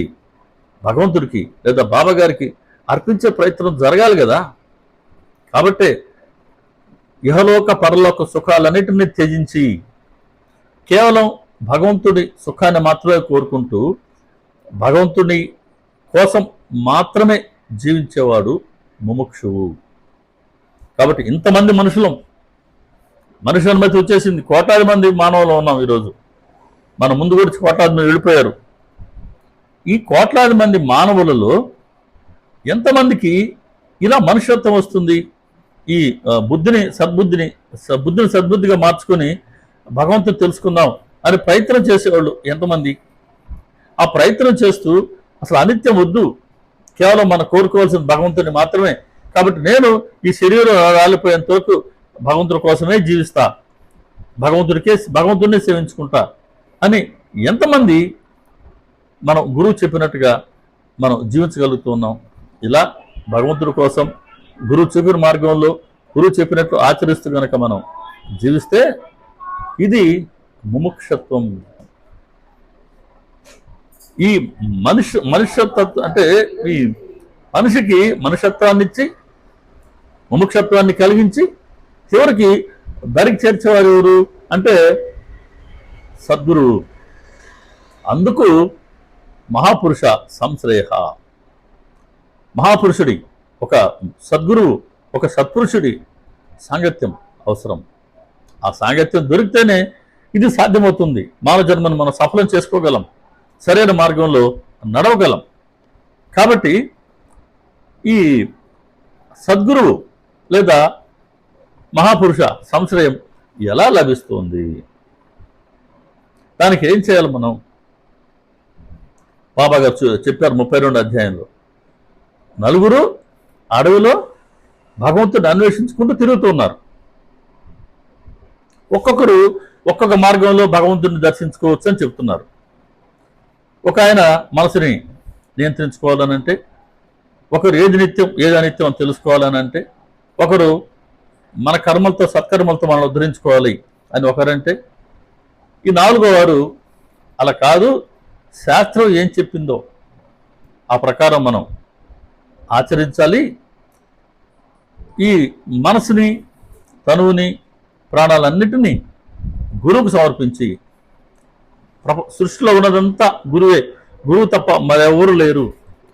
[SPEAKER 1] భగవంతుడికి లేదా బాబా గారికి అర్పించే ప్రయత్నం జరగాలి కదా. కాబట్టే ఇహలోక పరలోక సుఖాలన్నిటిని త్యజించి కేవలం భగవంతుడి సుఖాన్ని మాత్రమే కోరుకుంటూ భగవంతుని కోసం మాత్రమే జీవించేవాడు ముముక్షువు. కాబట్టి ఇంతమంది మనుషుల అనుమతి వచ్చేసింది. కోట్లాది మంది మానవులు ఉన్నాం ఈరోజు. మన ముందు కూడా కోట్లాది మంది వెళ్ళిపోయారు. ఈ కోట్లాది మంది మానవులలో ఎంతమందికి ఇలా మనుష్యత్వం వస్తుంది? ఈ బుద్ధిని సద్బుద్ధిగా మార్చుకొని భగవంతుని తెలుసుకుందాం అని ప్రయత్నం చేసేవాళ్ళు ఎంతమంది? ఆ ప్రయత్నం చేస్తూ అసలు అనిత్యం వద్దు, కేవలం మనం కోరుకోవాల్సిన భగవంతుని మాత్రమే, కాబట్టి నేను ఈ శరీరం రాలిపోయేంత వరకు భగవంతుడి కోసమే జీవిస్తా, భగవంతుడినే సేవించుకుంటా అని ఎంతమంది మనం గురువు చెప్పినట్టుగా మనం జీవించగలుగుతున్నాం? ఇలా భగవంతుడి కోసం గురువు చెప్పిన మార్గంలో గురువు చెప్పినట్లు ఆచరిస్తూ కనుక మనం జీవిస్తే ఇది ముముక్షత్వం. ఈ మనుష్యత్వం అంటే ఈ మనిషికి మనుష్యత్వాన్ని ఇచ్చి ముముక్షత్వాన్ని కలిగించి చివరికి దరికి చేర్చేవారు ఎవరు అంటే సద్గురువు. అందుకు మహాపురుష సంశ్రయ, మహాపురుషుడి ఒక సద్గురువు ఒక సత్పురుషుడి సాంగత్యం అవసరం. ఆ సాంగత్యం దొరికితేనే ఇది సాధ్యమవుతుంది. మానవ జన్మను మనం సఫలం చేసుకోగలం, సరైన మార్గంలో నడవగలం. కాబట్టి ఈ సద్గురువు లేదా మహాపురుష సంశ్రయం ఎలా లభిస్తుంది? దానికి ఏం చేయాలి మనం? బాబా గారు చెప్పారు 32వ అధ్యాయంలో, నలుగురు అడవిలో భగవంతుడిని అన్వేషించుకుంటూ తిరుగుతూ ఉన్నారు. ఒక్కొక్కరు ఒక్కొక్క మార్గంలో భగవంతుడిని దర్శించుకోవచ్చు అని చెప్తున్నారు. ఒక ఆయన మనసుని నియంత్రించుకోవాలనంటే, ఒకరు ఏది నిత్యం ఏది అనిత్యం అని తెలుసుకోవాలనంటే, ఒకరు మన కర్మలతో సత్కర్మలతో మనం ఉద్ధరించుకోవాలి అని ఒకరంటే, ఈ నాలుగో వారు అలా కాదు, శాస్త్రం ఏం చెప్పిందో ఆ ప్రకారం మనం ఆచరించాలి, ఈ మనసుని తనువుని ప్రాణాలన్నిటినీ గురువుకు సమర్పించి, సృష్టిలో ఉన్నదంతా గురువే, గురువు తప్ప మరెవరు లేరు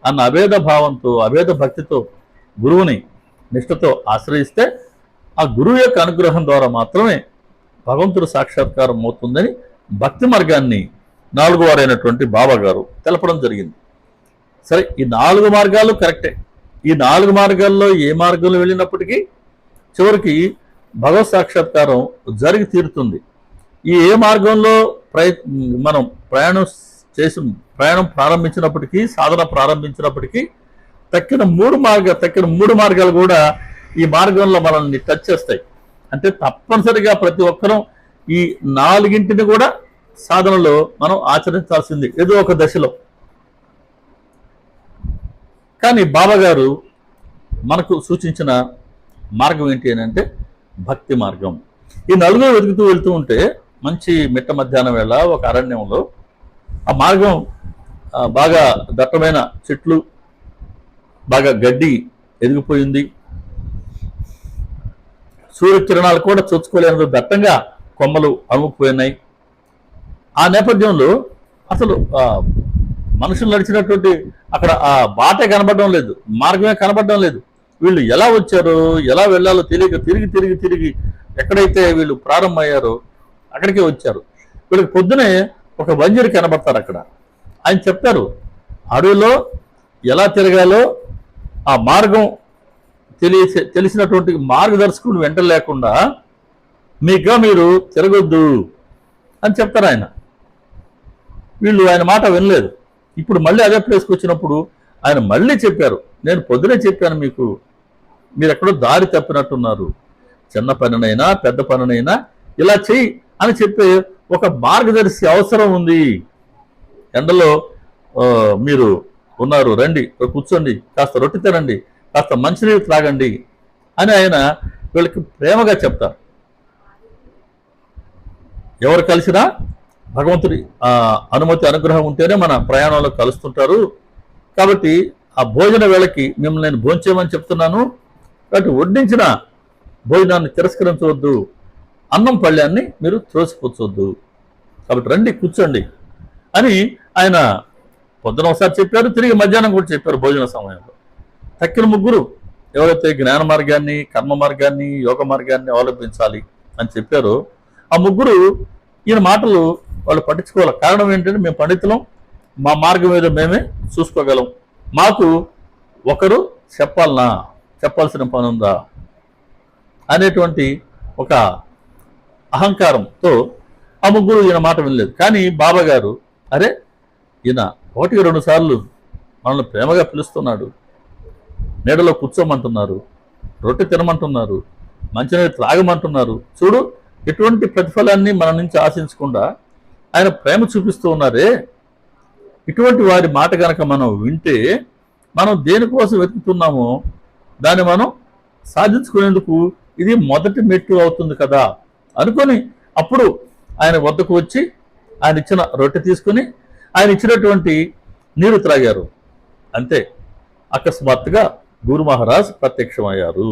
[SPEAKER 1] అన్న అభేద భావంతో అభేద భక్తితో గురువుని నిష్ఠతో ఆశ్రయిస్తే ఆ గురువు యొక్క అనుగ్రహం ద్వారా మాత్రమే భగవంతుడు సాక్షాత్కారం అవుతుందని భక్తి మార్గాన్ని 4వ వారైనటువంటి బాబా గారు తెలపడం జరిగింది. సరే, ఈ 4 మార్గాలు కరెక్టే. ఈ 4 మార్గాల్లో ఏ మార్గంలో వెళ్ళినప్పటికీ చివరికి భగవత్ సాక్షాత్కారం జరిగి తీరుతుంది. ఈ ఏ మార్గంలో మనం ప్రయాణం ప్రారంభించినప్పటికీ, సాధన ప్రారంభించినప్పటికీ తక్కిన మూడు మార్గాలు కూడా ఈ మార్గంలో మనల్ని టచ్ చేస్తాయి. అంటే తప్పనిసరిగా ప్రతి ఒక్కరూ ఈ 4గింటిని కూడా సాధనలో మనం ఆచరించాల్సింది ఏదో ఒక దశలో. కానీ బాబా గారు మనకు సూచించిన మార్గం ఏంటి అని అంటే భక్తి మార్గం. ఈ నలుగురు వెతుకుతూ వెళ్తూ ఉంటే మంచి మిట్ట మధ్యాహ్నం వేళ ఒక అరణ్యంలో ఆ మార్గం బాగా దట్టమైన చెట్లు, బాగా గడ్డి ఎదిగిపోయింది, సూర్యకిరణాలు కూడా చొచ్చుకోలేనంత దట్టంగా కొమ్మలు అముకుపోయినాయి. ఆ నేపథ్యంలో అసలు మనుషులు నడిచినటువంటి అక్కడ ఆ బాటే కనబడడం లేదు, మార్గమే కనబడడం లేదు. వీళ్ళు ఎలా వచ్చారో ఎలా వెళ్ళాలో తెలియక తిరిగి ఎక్కడైతే వీళ్ళు ప్రారంభమయ్యారో అక్కడికే వచ్చారు. వీళ్ళకి పొద్దునే ఒక బంజరు కనబడతారు అక్కడ. ఆయన చెప్తారు, అడవిలో ఎలా తిరగాలో ఆ మార్గం తెలిసినటువంటి మార్గదర్శకుడు వెంట లేకుండా మీరు తిరగొద్దు అని చెప్తారు ఆయన. వీళ్ళు ఆయన మాట వినలేదు. ఇప్పుడు మళ్ళీ అదే ప్లేస్కి వచ్చినప్పుడు ఆయన మళ్ళీ చెప్పారు, నేను పొద్దునే చెప్పాను మీకు, మీరు ఎక్కడో దారి తప్పినట్టున్నారు, చిన్న పనినైనా పెద్ద పనినైనా ఇలా చెయ్యి అని చెప్పే ఒక మార్గదర్శి అవసరం ఉంది. ఎండలో మీరు ఉన్నారు, రండి కూర్చోండి, కాస్త రొట్టె తినండి, కాస్త మంచినీరు త్రాగండి అని ఆయన వీళ్ళకి ప్రేమగా చెప్తారు. ఎవరు కలిసినా భగవంతుడి అనుమతి అనుగ్రహం ఉంటేనే మన ప్రయాణంలో కలుస్తుంటారు. కాబట్టి ఆ భోజన వేళకి మిమ్మల్ని నేను భోంచేయమని చెప్తున్నాను. కాబట్టి వడ్డించిన భోజనాన్ని తిరస్కరించవద్దు, అన్నం పళ్ళ్యాన్ని మీరు త్రోసిపుచ్చవద్దు, కాబట్టి రండి కూర్చోండి అని ఆయన పొద్దున ఒకసారి చెప్పారు, తిరిగి మధ్యాహ్నం కూడా చెప్పారు భోజన సమయంలో. తక్కిన ముగ్గురు ఎవరైతే జ్ఞాన మార్గాన్ని, కర్మ మార్గాన్ని, యోగ మార్గాన్ని అవలంబించాలి అని చెప్పారో ఆ ముగ్గురు ఈయన మాటలు వాళ్ళు పట్టించుకోవాలి. కారణం ఏంటంటే మేము పండితులం, మా మార్గం ఏదో మేమే చూసుకోగలం, మాకు ఒకరు చెప్పాల్సిన పని ఉందా అనేటువంటి ఒక అహంకారంతో ఆ ముగ్గురు ఈయన మాట వినలేదు. కానీ బాబా గారు అరే ఈయన 1-2 సార్లు మనల్ని ప్రేమగా పిలుస్తున్నాడు, నీడలో కూర్చోమంటున్నారు, రొట్టె తినమంటున్నారు, మంచినీళ్ళు త్రాగమంటున్నారు, చూడు ఎటువంటి ప్రతిఫలాన్ని మన నుంచి ఆశించకుండా ఆయన ప్రేమ చూపిస్తూ ఉన్నారే. ఇటువంటి వారి మాట కనుక మనం వింటే మనం దేనికోసం వెతుకుతున్నామో దాన్ని మనం సాధించుకునేందుకు ఇది మొదటి మెట్టు అవుతుంది కదా అనుకొని అప్పుడు ఆయన వద్దకు వచ్చి ఆయన ఇచ్చిన రొట్టె తీసుకుని ఆయన ఇచ్చినటువంటి నీరు త్రాగారు. అంతే, అకస్మాత్తుగా గురు మహారాజ్ ప్రత్యక్షమయ్యారు.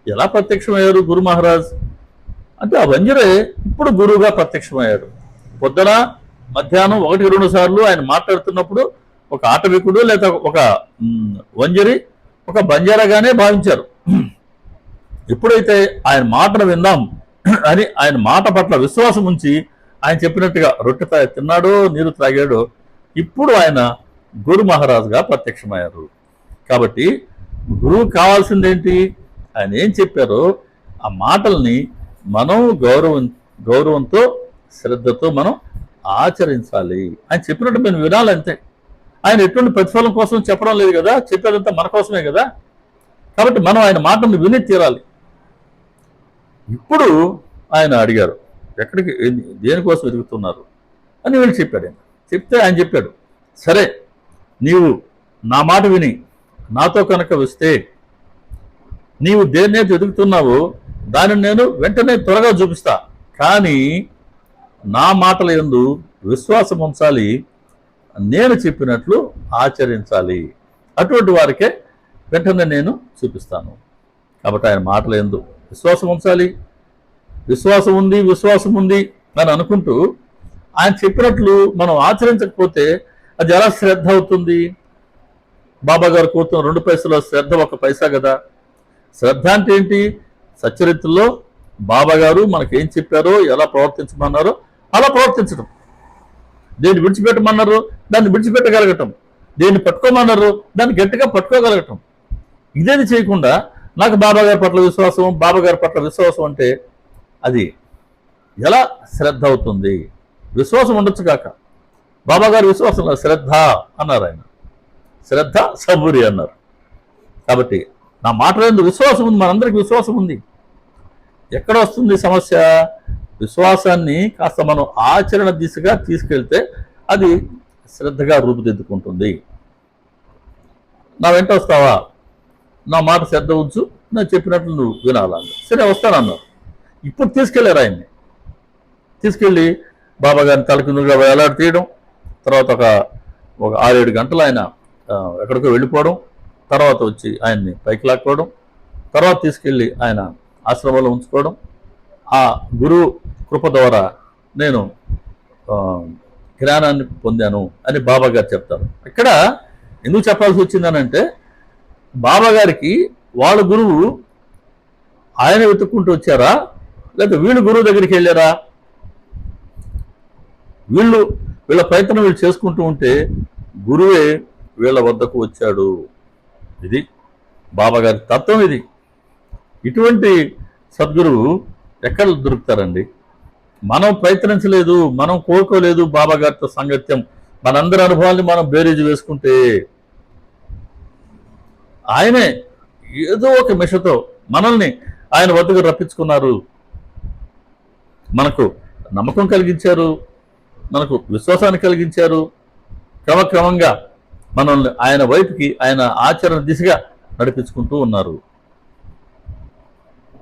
[SPEAKER 1] ఎలా ప్రత్యక్షమయ్యారు గురు మహారాజ్ అంటే ఆ వంజరే ఇప్పుడు గురువుగా ప్రత్యక్షమయ్యాడు. పొద్దున మధ్యాహ్నం 1-2 సార్లు ఆయన మాట్లాడుతున్నప్పుడు ఒక ఆటవికుడు లేదా ఒక వంజరి ఒక బంజారాగానే భావించారు. ఎప్పుడైతే ఆయన మాటను విందాం అని ఆయన మాట పట్ల విశ్వాసం ఉంచి ఆయన చెప్పినట్టుగా రొట్టె తిన్నాడో నీరు త్రాగాడో ఇప్పుడు ఆయన గురు మహారాజుగా ప్రత్యక్షమయ్యారు. కాబట్టి గురువు కావాల్సిందేంటి, ఆయన ఏం చెప్పారో ఆ మాటల్ని మనం గౌరవంతో శ్రద్ధతో మనం ఆచరించాలి. ఆయన చెప్పినట్టు మేము వినాలంతే. ఆయన ఎటువంటి ప్రతిఫలం కోసం చెప్పడం లేదు కదా, చెప్పేదంతా మన కోసమే కదా. కాబట్టి మనం ఆయన మాటను విని తీరాలి. ఇప్పుడు ఆయన అడిగారు ఎక్కడికి దేనికోసం ఎదుగుతున్నారు అని వీళ్ళు చెప్పాడు. ఆయన చెప్తే ఆయన చెప్పాడు, సరే నీవు నా మాట విని నాతో కనుక వస్తే నీవు దేన్నైతే ఎదుగుతున్నావో దానిని నేను వెంటనే త్వరగా చూపిస్తా, కానీ నా మాటల యందు విశ్వాసం ఉంచాలి, నేను చెప్పినట్లు ఆచరించాలి, అటువంటి వారికే వెంటనే నేను చూపిస్తాను. కాబట్టి ఆయన మాటల యందు విశ్వాసం ఉంచాలి. విశ్వాసం ఉంది అని అనుకుంటూ ఆయన చెప్పినట్లు మనం ఆచరించకపోతే అది ఎలా శ్రద్ధ అవుతుంది? బాబా గారు కోరుతున్న 2 పైసల శ్రద్ధ 1 పైసా కదా. శ్రద్ధ అంటే ఏంటి? సచ్చరిత్రలో బాబా గారు మనకేం చెప్పారో, ఎలా ప్రవర్తించమన్నారో అలా ప్రవర్తించడం. దేన్ని విడిచిపెట్టమన్నారో దాన్ని విడిచిపెట్టగలగటం, దేన్ని పట్టుకోమన్నారో దాన్ని గట్టిగా పట్టుకోగలగటం. ఇదేది చేయకుండా నాకు బాబా గారి పట్ల విశ్వాసం అంటే అది ఎలా శ్రద్ధ అవుతుంది? విశ్వాసం ఉండొచ్చు కాక బాబా గారి విశ్వాసంలో శ్రద్ధ అన్నారు. ఆయన శ్రద్ధ సబూరి అన్నారు. కాబట్టి నా మాటలందు విశ్వాసం ఉంది, మనందరికీ విశ్వాసం ఉంది. ఎక్కడ వస్తుంది సమస్య? విశ్వాసాన్ని కాస్త మనం ఆచరణ దిశగా తీసుకెళ్తే అది శ్రద్ధగా రూపుదిద్దుకుంటుంది. నా వెంట వస్తావా? నా మాట శ్రద్ధ ఉంచు, నేను చెప్పినట్లు నువ్వు వినాలన్నా. సరే వస్తానన్నారు. ఇప్పుడు తీసుకెళ్లారు ఆయన్ని. తీసుకెళ్ళి బాబా గారిని తలకిందుగా వేలాడి తీయడం, తర్వాత ఒక 6-7 గంటలు ఆయన ఎక్కడికో వెళ్ళిపోవడం, తర్వాత వచ్చి ఆయన్ని పైకి లాక్కోవడం, తర్వాత తీసుకెళ్ళి ఆయన ఆశ్రమంలో ఉంచుకోవడం. ఆ గురువు కృప ద్వారా నేను జ్ఞానాన్ని పొందాను అని బాబా గారు చెప్తారు. ఇక్కడ ఎందుకు చెప్పాల్సి వచ్చిందనంటే బాబా గారికి వాళ్ళ గురువు ఆయన వెతుక్కుంటూ వచ్చారా, లేదా వీళ్ళు గురువు దగ్గరికి వెళ్ళారా? వీళ్ళ ప్రయత్నం వీళ్ళు చేసుకుంటూ ఉంటే గురువే వీళ్ళ వద్దకు వచ్చాడు. ఇది బాబా గారి తత్వం. ఇది ఇటువంటి సద్గురువు ఎక్కడ దొరుకుతారండి? మనం ప్రయత్నించలేదు, మనం కోరుకోలేదు బాబా గారితో సాంగత్యం. మనందరి అనుభవాల్ని మనం బేరీజు వేసుకుంటే ఆయనే ఏదో ఒక మిషతో మనల్ని ఆయన వద్దకు రప్పించుకున్నారు, మనకు నమ్మకం కలిగించారు, మనకు విశ్వాసాన్ని కలిగించారు. క్రమక్రమంగా మనల్ని ఆయన వైపుకి, ఆయన ఆచరణ దిశగా నడిపించుకుంటూ ఉన్నారు.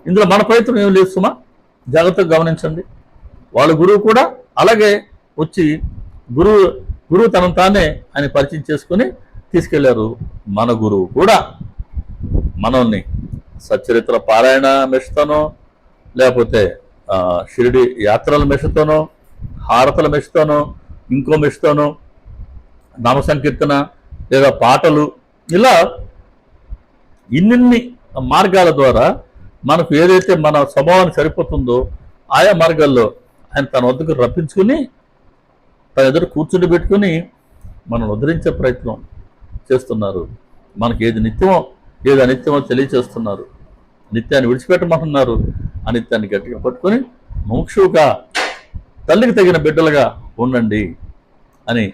[SPEAKER 1] ఇందులో మన ప్రయత్నం ఏం లేదు సుమా, జాగ్రత్తగా గమనించండి. వాళ్ళ గురువు కూడా అలాగే వచ్చి గురువు తనను తానే ఆయన పరిచయం చేసుకుని తీసుకెళ్లారు. మన గురువు కూడా మనల్ని సచ్చరిత్ర పారాయణ మెషతోనో, లేకపోతే షిరిడి యాత్రల మెషతోనో, హారతల మెషతోనో, ఇంకో మెషతోనో, నామ సంకీర్తన లేదా పాటలు, ఇలా ఇన్నిన్ని మార్గాల ద్వారా మనకు ఏదైతే మన స్వభావానికి సరిపోతుందో ఆయా మార్గాల్లో ఆయన తన వద్దకు రప్పించుకుని తన ఎదురు కూర్చుని పెట్టుకుని మనం ఉద్ధరించే ప్రయత్నం చేస్తున్నారు. మనకి ఏది నిత్యమో ఏది అనిత్యమో తెలియచేస్తున్నారు. నిత్యాన్ని విడిచిపెట్టమంటున్నారు. అనిత్యాన్ని గట్టిగా పట్టుకొని ముముక్షువుగా తల్లికి తగిన బిడ్డలుగా ఉండండి అని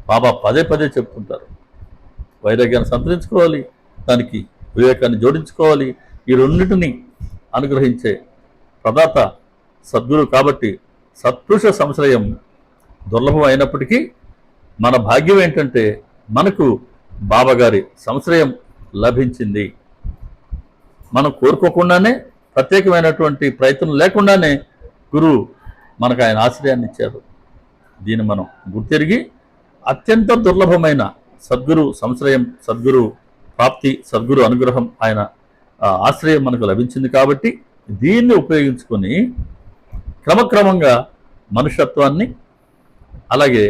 [SPEAKER 1] బాబా పదే పదే చెప్తుంటారు. వైరాగ్యాన్ని సంతరించుకోవాలి, దానికి వివేకాన్ని జోడించుకోవాలి. ఈ రెండింటిని అనుగ్రహించే ప్రదాత సద్గురు కాబట్టి సత్పురుష సంశ్రయం దుర్లభం అయినప్పటికీ మన భాగ్యం ఏంటంటే మనకు బాబాగారి సంశ్రయం లభించింది. మనం కోరుకోకుండానే, ప్రత్యేకమైనటువంటి ప్రయత్నం లేకుండానే గురువు మనకు ఆయన ఆశ్రయాన్ని ఇచ్చారు. దీన్ని మనం గుర్తెరిగి అత్యంత దుర్లభమైన సద్గురు సంశ్రయం, సద్గురు ప్రాప్తి, సద్గురు అనుగ్రహం, ఆయన ఆశ్రయం మనకు లభించింది కాబట్టి దీన్ని ఉపయోగించుకొని క్రమక్రమంగా మనుష్యత్వాన్ని అలాగే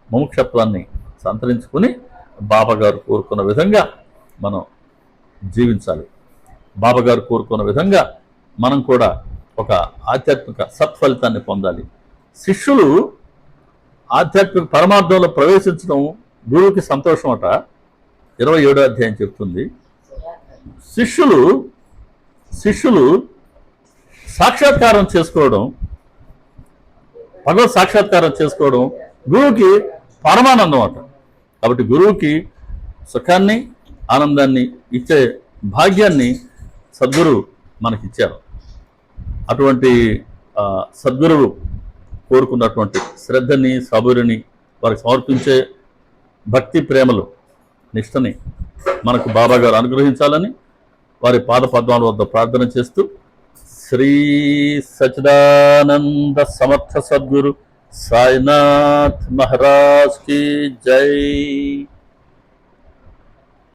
[SPEAKER 1] ముముక్షత్వాన్ని సంతరించుకుని బాబాగారు కోరుకున్న విధంగా మనం జీవించాలి. బాబాగారు కోరుకున్న విధంగా మనం కూడా ఒక ఆధ్యాత్మిక సత్ఫలితాన్ని పొందాలి. శిష్యులు ఆధ్యాత్మిక పరమార్థంలో ప్రవేశించడం గురువుకి సంతోషం అట. 27వ అధ్యాయం చెప్తుంది. శిష్యులు సాక్షాత్కారం చేసుకోవడం, భగవత్ సాక్షాత్కారం చేసుకోవడం గురువుకి పరమానందం అట. కాబట్టి గురువుకి సుఖాన్ని, ఆనందాన్ని ఇచ్చే భాగ్యాన్ని సద్గురు మనకిచ్చారు. అటువంటి సద్గురువు కోరుకున్నటువంటి శ్రద్ధని, సబురిని, వారికి సమర్పించే భక్తి ప్రేమలు, నిష్టని మనకు బాబాగారు అనుగ్రహించాలని వారి పాద పద్మాల వద్ద ప్రార్థన చేస్తూ శ్రీ సచ్చిదానంద సమర్థ సద్గురు సాయినాథ్ మహారాజ్ की जय।